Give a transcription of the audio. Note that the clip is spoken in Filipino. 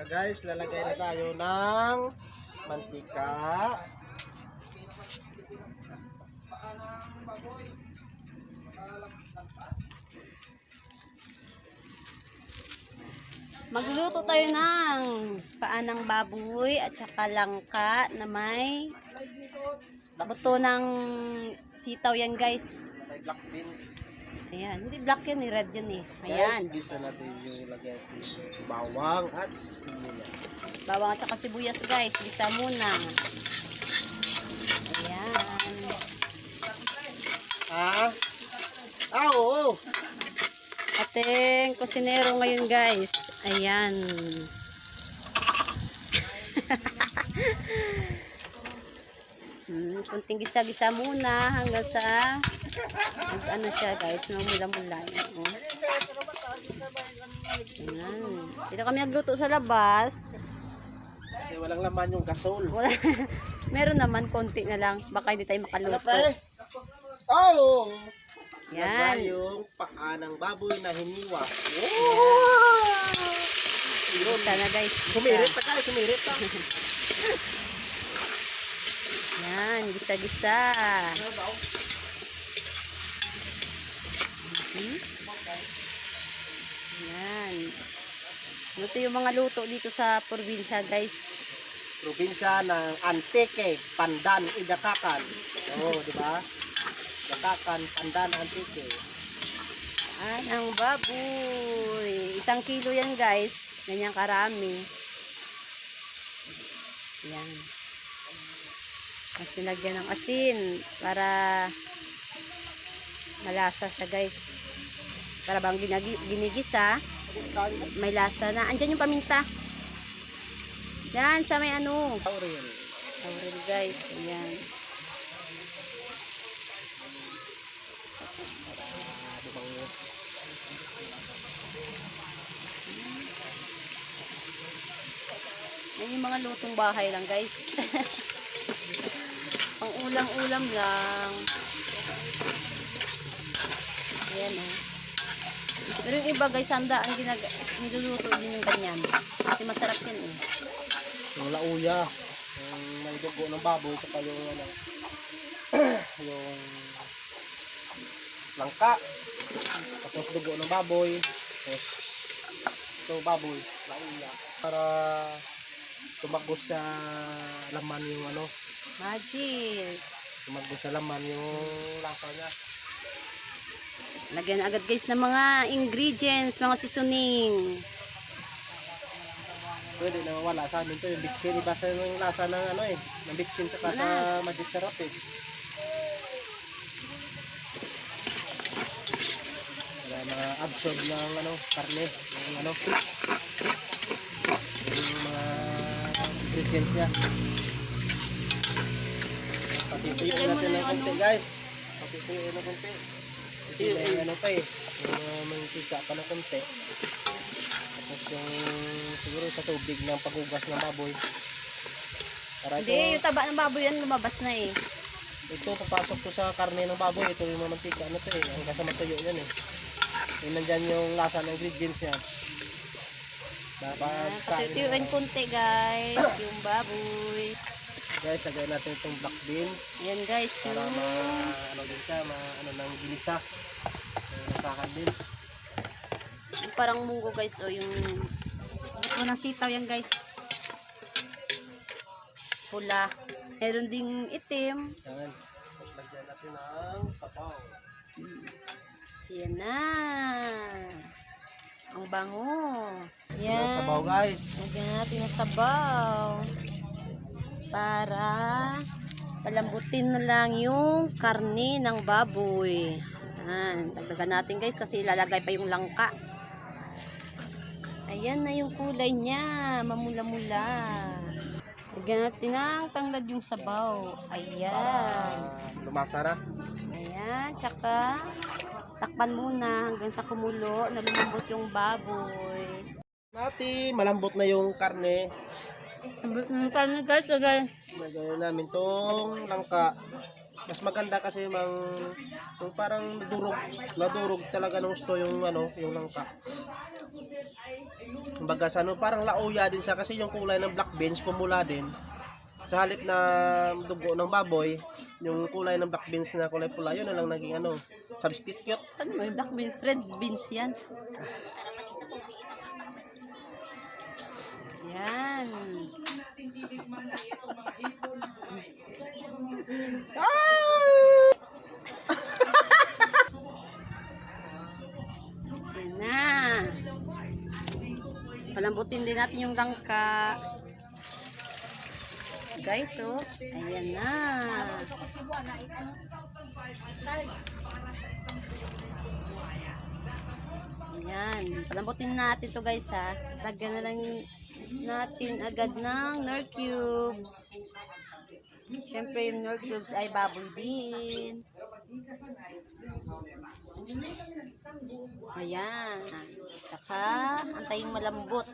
Tara guys, lalagay na tayo ng mantika. Magluluto tayo ng paanang baboy at saka langka na may buto ng sitaw yan guys. May black beans. Ayan, hindi black yan, red yan eh. Ayan. Guys, gisa natin yung lagyan ng bawang at sibuyas. Bawang at saka sibuyas guys, gisa muna. Ayan. Oo. Ating kusinero ngayon guys. Ayan. Kunting gisa-gisa muna hanggang sa ano siya guys, mula-mula. Ayan. Dito kami nagluto sa labas. Kasi walang laman yung gasol. Meron naman, konti na lang. Baka hindi tayo Ano makaluto. pre? Oo. Yan. Lagay yung paa ng baboy na hiniwa. Gisa na guys. Sumirit pa tayo, sumirit pa. Yan, gisa-gisa. Yan. Ito yung mga luto dito sa probinsya guys. Probinsya ng Antique, Pandan, Idakakan. Oo, di ba? Idakakan, Pandan, Antique. Ang baboy. 1 kilo yan guys. Ganyan karami. Yan. Kasi lagyan ng asin para malasa siya guys. Para bang ginigisa, may lasa na. Andyan yung paminta. Yan sa may ano. Laurel. Laurel guys. Ayan. Yan yung mga lutong bahay lang guys. Pang ulam-ulam lang. Ayan o. Pero yung iba guys, handaan niluluto din yung ganyan. Kasi masarap yan eh. Yung lauya. Yung may dugo ng baboy. Saka yung ano. Yung langka. Tapos dugo ng baboy. Tapos ito baboy. Lauya. Para tumagos sa laman yung ano. Magic. Tumagos sa laman yung lasa niya. Lagyan na agad guys ng mga ingredients, mga seasoning. Pwede na wala sa amin to yung bitchin. Iba sa yung lasa ng ano eh. Ng bitchin saka sa magic sarap eh. Para ma-absorb ng ano, karne. Yung ano. Yung mga ingredients niya. Patituyuin natin ng konti guys. Patituyuin ng konti. Kasi yung ano pa eh. Yung mantika pa ng konti. Tapos yung siguro sa tubig ng paghugas ng baboy. Para ito, Hindi, yung taba ng baboy yan lumabas na eh. ito papasok to sa karne ng baboy. Ito yung mga mantika. Ano to eh. Hanggang sa matuyo yan eh. Yung nandyan yung lasa ng ingredients niya. Dapat Patituyuin konti guys, yung baboy. guys, lagay natin itong black beans. Yan guys, Para yung ano din siya, ano ng ginisa. Nasakan din. parang munggo guys o yung buto ng sitaw yan guys. Pula. Meron ding itim. Yan. Tapos lagyan natin ng sabaw. Yan na. Ang bango. Yan. Yan. Sabaw guys. Lagyan natin ng sabaw. Para palambutin na lang yung karne ng baboy. Yan. Dagdagan natin guys kasi ilalagay pa yung langka. Ayan na yung kulay niya. Mamula-mula. Lagyan natin ng tanglad yung sabaw. Ayan. Lumasa na. Ayan. Tsaka takpan muna hanggang sa kumulo na lumambot yung baboy. Malambot na yung karne. Karne guys. Lagyan namin tong langka. Mas maganda kasi yung parang nadurog talaga ng gusto yung ano, yung langka. Kumbaga sa ano, parang lauya din siya kasi yung kulay ng black beans pumula din. Sa halip na dugo ng baboy, yung kulay ng black beans na kulay pula, yun na lang naging ano, substitute. Ano ba yung black beans? Red beans yan. Yan. Yan na. Palambutin din natin yung gangka. Guys, oh. Ayan na. Ayan. Palambutin natin to guys ha. Lagyan na lang natin agad ng Knorr cubes. Siyempre yung Knorr cubes ay baboy din. Ayan. Tsaka antayin malambot.